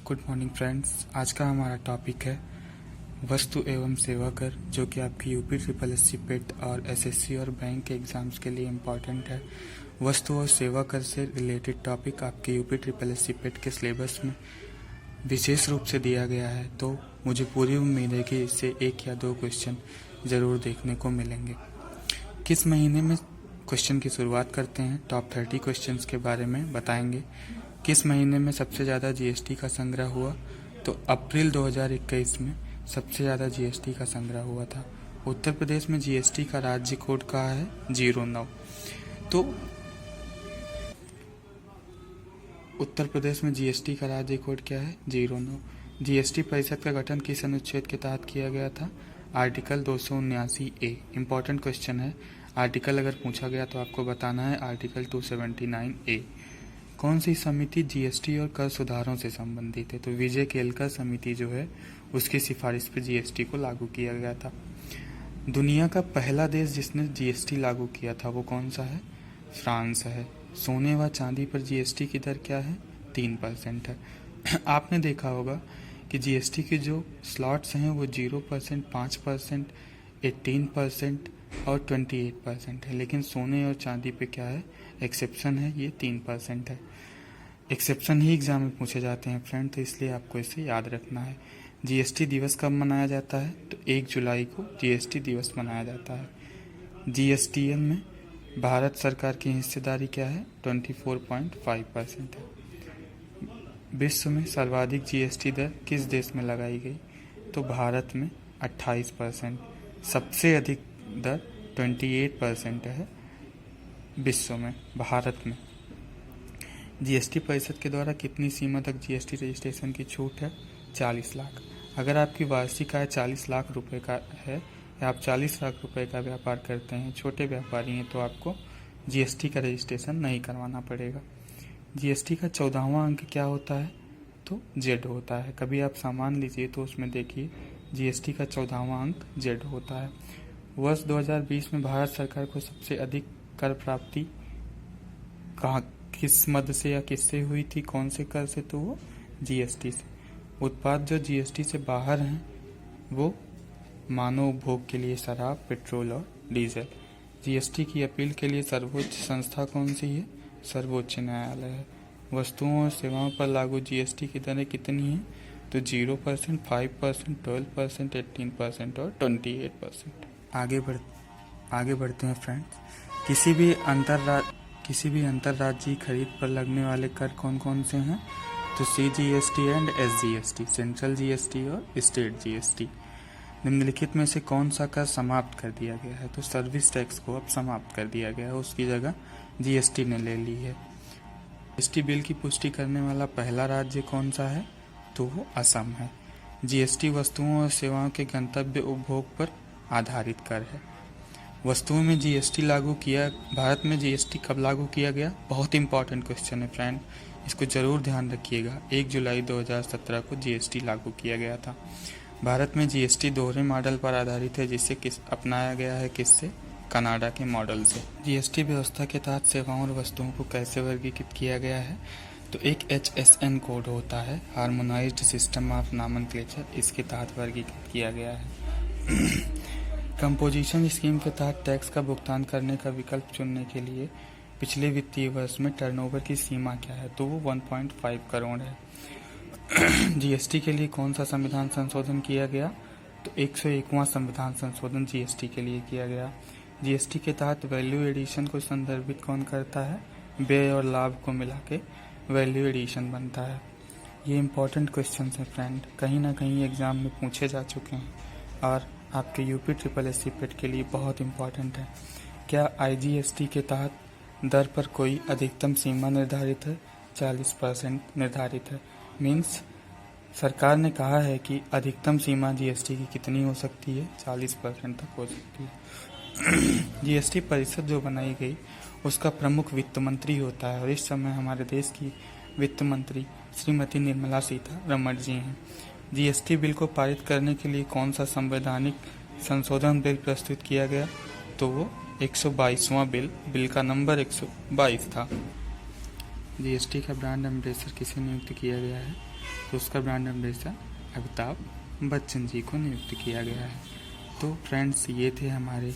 Good morning friends. आज का हमारा टॉपिक है वस्तु एवं सेवा कर, जो कि आपकी यूपी ट्रिपल एससी पेट और एसएससी और बैंक के एग्जाम्स के लिए इम्पॉर्टेंट है। वस्तु और सेवा कर से रिलेटेड टॉपिक आपके यूपी ट्रिपल एससी पेट के सिलेबस में विशेष रूप से दिया गया है, तो मुझे पूरी उम्मीद है कि इससे 1 या 2 क्वेश्चन ज़रूर देखने को मिलेंगे। किस महीने में क्वेश्चन की शुरुआत करते हैं, टॉप 30 क्वेश्चंस के बारे में बताएंगे। किस महीने में सबसे ज़्यादा जीएसटी का संग्रह हुआ, तो अप्रैल 2021 में सबसे ज़्यादा जीएसटी का संग्रह हुआ था। उत्तर प्रदेश में जीएसटी का राज्य कोड कहा है 09। तो उत्तर प्रदेश में जीएसटी का राज्य कोड क्या है 09। जीएसटी परिषद का गठन किस अनुच्छेद के तहत किया गया था, आर्टिकल 279A। इम्पॉर्टेंट क्वेश्चन है, आर्टिकल अगर पूछा गया तो आपको बताना है आर्टिकल 279A। कौन सी समिति जीएसटी और कर सुधारों से संबंधित है, तो विजय केलकर समिति जो है उसकी सिफारिश पर जीएसटी को लागू किया गया था। दुनिया का पहला देश जिसने जीएसटी लागू किया था वो कौन सा है, फ्रांस है। सोने व चांदी पर जीएसटी की दर क्या है, 3% है। आपने देखा होगा कि जीएसटी के जो स्लॉट्स हैं वो 0%, 5%, 18% और 28% है, लेकिन सोने और चांदी पे क्या है, एक्सेप्शन है, ये 3% है। एक्सेप्शन ही एग्जाम में पूछे जाते हैं फ्रेंड, तो इसलिए आपको इसे याद रखना है। जीएसटी दिवस कब मनाया जाता है, तो 1 जुलाई को जीएसटी दिवस मनाया जाता है। जीएसटीएन में भारत सरकार की हिस्सेदारी क्या है, 24.5% है। विश्व में सर्वाधिक जीएसटी दर किस देश में लगाई गई, तो भारत में 28%। सबसे अधिक दर 28% है विश्व में, भारत में। जीएसटी परिषद के द्वारा कितनी सीमा तक जीएसटी रजिस्ट्रेशन की छूट है, 40 लाख। अगर आपकी वार्षिक आय 40 लाख रुपए का है या आप 40 लाख रुपए का व्यापार करते हैं, छोटे व्यापारी हैं, तो आपको जीएसटी का रजिस्ट्रेशन नहीं करवाना पड़ेगा। जीएसटी का 14वां अंक क्या होता है, तो जेड होता है। कभी आप सामान लीजिए तो उसमें देखिए जीएसटी का 14वां अंक जेड होता है। वर्ष 2020 में भारत सरकार को सबसे अधिक कर प्राप्ति किस मद से या किससे हुई थी, कौन से कर से, तो वो जीएसटी से। उत्पाद जो जीएसटी से बाहर हैं वो मानव उपभोग के लिए शराब, पेट्रोल और डीजल। जीएसटी की अपील के लिए सर्वोच्च संस्था कौन सी है, सर्वोच्च न्यायालय है। वस्तुओं और सेवाओं पर लागू जीएसटी की दरें कितनी हैं, तो 0%, 5%, 12%, 18% और 28%। आगे बढ़ते हैं फ्रेंड्स। किसी भी अंतर्राज्यीय खरीद पर लगने वाले कर कौन कौन से हैं, तो CGST and SGST, central GST और स्टेट जीएसटी। निम्नलिखित में से कौन सा कर समाप्त कर दिया गया है, तो सर्विस टैक्स को अब समाप्त कर दिया गया है, उसकी जगह जीएसटी ने ले ली है। जीएसटी बिल की पुष्टि करने वाला पहला राज्य कौन सा है, तो वो असम है। जीएसटी वस्तुओं और सेवाओं के गंतव्य उपभोग पर आधारित कर है। वस्तुओं में जीएसटी भारत में जीएसटी कब लागू किया गया, बहुत इंपॉर्टेंट क्वेश्चन है फ्रेंड, इसको जरूर ध्यान रखिएगा। 1 जुलाई 2017 को जीएसटी लागू किया गया था। भारत में जीएसटी दोहरे मॉडल पर आधारित है, जिसे अपनाया गया है किससे, कनाडा के मॉडल से। जीएसटी व्यवस्था के तहत सेवाओं और वस्तुओं को कैसे वर्गीकृत किया गया है, तो एक HSN कोड होता है, हार्मोनाइज्ड सिस्टम ऑफ नॉमेनक्लेचर, इसके तहत वर्गीकृत किया गया है। कंपोजिशन स्कीम के तहत टैक्स का भुगतान करने का विकल्प चुनने के लिए पिछले वित्तीय वर्ष में टर्नओवर की सीमा क्या है, तो वो 1.5 करोड़ है। जीएसटी के लिए कौन सा संविधान संशोधन किया गया, तो 101वां संविधान संशोधन जीएसटी के लिए किया गया। जीएसटी के तहत वैल्यू एडिशन को संदर्भित कौन करता है, व्यय और लाभ को मिला के वैल्यू एडिशन बनता है। ये इंपॉर्टेंट क्वेश्चन है फ्रेंड, कहीं ना कहीं एग्जाम में पूछे जा चुके हैं और आपके यूपी ट्रिपल एससी पेट के लिए बहुत इंपॉर्टेंट है। क्या आईजीएसटी के तहत दर पर कोई अधिकतम सीमा निर्धारित है, 40% निर्धारित है। मीन्स सरकार ने कहा है कि अधिकतम सीमा जीएसटी की कितनी हो सकती है, 40% तक हो सकती है। जीएसटी परिषद जो बनाई गई उसका प्रमुख वित्त मंत्री होता है, और इस समय हमारे देश की वित्त मंत्री श्रीमती निर्मला सीतारमण जी हैं। जीएसटी बिल को पारित करने के लिए कौन सा संवैधानिक संशोधन बिल प्रस्तुत किया गया, तो वो 122वां बिल का नंबर 122 था। जीएसटी का ब्रांड एम्बेसडर किसे नियुक्त किया गया है? तो उसका ब्रांड एम्बेसडर अमिताभ बच्चन जी को नियुक्त किया गया है। तो फ्रेंड्स, ये थे हमारे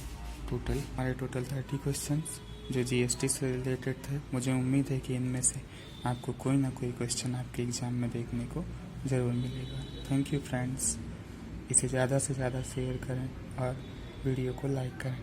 टोटल 30 क्वेश्चंस जो जीएसटी से रिलेटेड थे। मुझे उम्मीद है कि इनमें से आपको कोई ना कोई क्वेश्चन आपके एग्ज़ाम में देखने को ज़रूर मिलेगा। Thank you friends. इसे ज़्यादा से ज़्यादा शेयर करें और वीडियो को लाइक करें।